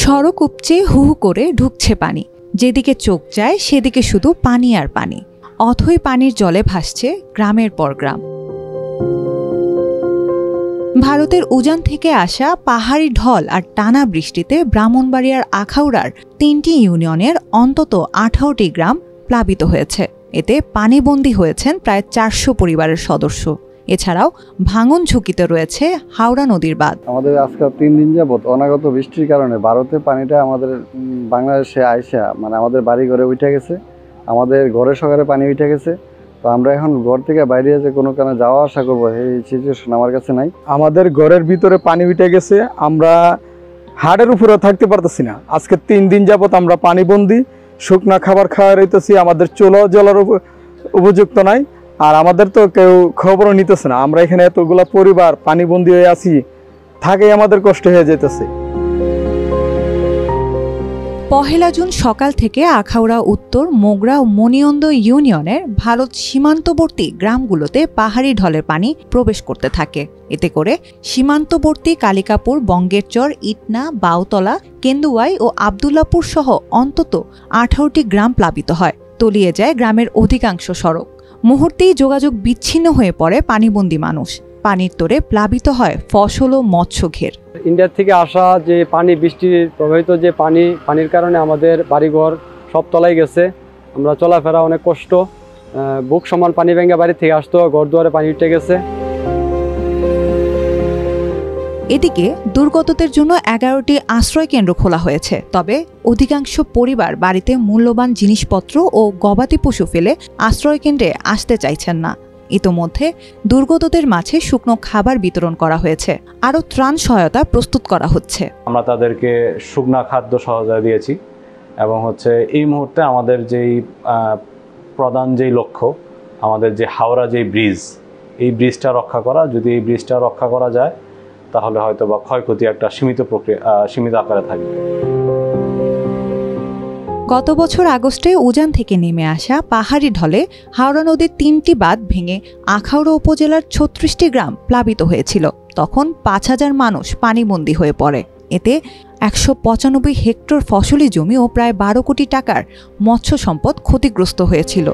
সড়ক উপচে হু হু করে ঢুকছে পানি, যেদিকে চোখ যায় সেদিকে শুধু পানি আর পানি। অথই পানির জলে ভাসছে গ্রামের পর গ্রাম। ভারতের উজান থেকে আসা পাহাড়ি ঢল আর টানা বৃষ্টিতে ব্রাহ্মণবাড়িয়ার আখাউড়ার ৩টি ইউনিয়নের অন্তত ১৮টি গ্রাম প্লাবিত হয়েছে। এতে পানিবন্দী হয়েছেন প্রায় ৪০০ পরিবারের সদস্য। এছাড়াও ভাঙন ঝুঁকিতে রয়েছে হাওড়া নদীর বাঁধ। আমাদের আজকাল ৩ দিন যাবত অনাগত বৃষ্টির কারণে ভারতে পানিটা আমাদের বাংলাদেশে আইসা আমাদের বাড়ি ঘরে উঠে গেছে, আমাদের ঘরে সকালে পানি উঠে গেছে। তো আমরা এখন ঘর থেকে বাইরে যে কোনো কারণে যাওয়া আসা করবো এই সিচুয়েশন আমার কাছে নাই। আমাদের ঘরের ভিতরে পানি উঠে গেছে, আমরা হাড়ের উপরে থাকতে পারতেছি না। আজকে ৩ দিন যাবত আমরা পানিবন্দী, শুকনা খাবার খাওয়া রইতেছি, আমাদের চুলা জ্বলার উপযুক্ত নাই। আর আমাদের তো কেউ খবরও নিতেছে না। আমরা এখানে এতগুলা পরিবার পানিবন্দী হয়ে আছি, থাকেই আমাদের কষ্ট হয়ে যেতেছে। পহেলা জুন সকাল থেকে আখাউড়া উত্তর, মোগরা ও মণিয়ন্দ ইউনিয়নের ভারত সীমান্তবর্তী গ্রামগুলোতে পাহাড়ি ঢলের পানি প্রবেশ করতে থাকে। এতে করে সীমান্তবর্তী কালিকাপুর, বঙ্গেরচর, ইটনা, বাউতলা, কেন্দুয়াই ও আবদুল্লাপুর সহ অন্তত ১৮টি গ্রাম প্লাবিত হয়। তলিয়ে যায় গ্রামের অধিকাংশ সড়ক। মুহূর্তেই যোগাযোগ বিচ্ছিন্ন হয়ে পড়ে পানিবন্দী মানুষ। পানির তোড়ে প্লাবিত হয় ফসল ও মৎস্য ঘের। ইন্ডিয়া থেকে আসা যে পানি, বৃষ্টির প্রবাহিত যে পানির কারণে আমাদের বাড়িঘর সব তলায় গেছে। আমরা চলাফেরা অনেক কষ্ট, বুক সমান পানি ভেঙে বাড়ি থেকে আসতো, ঘর দুয়ারে পানি উঠে গেছে। এদিকে দুর্গতদের জন্য ১১টি আশ্রয় কেন্দ্র খোলা হয়েছে। তবে অধিকাংশ পরিবার বাড়িতে মূল্যবান জিনিসপত্র ও গবাদি পশু ফেলে আশ্রয় কেন্দ্রে আসতে চাইছেন না। ইতোমধ্যে দুর্গতদের মাঝে শুকনো খাবার বিতরণ করা হয়েছে, আরও ত্রাণ সহায়তা প্রস্তুত করা হচ্ছে। আমরা তাদেরকে শুকনা খাদ্য সহায়তা দিয়েছি এবং এই মুহূর্তে আমাদের যেই প্রধান যেই লক্ষ্য, আমাদের যে হাওড়া যেই ব্রিজ, এই ব্রিজটা রক্ষা করা। যদি এই ব্রিজটা রক্ষা করা যায় তাহলে হয়তো বা ক্ষয়ক্ষতি একটা সীমিত আকারে থাকবে। গত বছর আগস্টে উজান থেকে নেমে আসা পাহাড়ি ঢলে হাওড়া নদীর ৩টি বাঁধ ভেঙে আখাউড়া উপজেলার ৩৬টি গ্রাম প্লাবিত হয়েছিল। তখন ৫,০০০ মানুষ পানিবন্দী হয়ে পড়ে। এতে ১৯৫ হেক্টর ফসলি জমি ও প্রায় ১২ কোটি টাকার মৎস্য সম্পদ ক্ষতিগ্রস্ত হয়েছিল।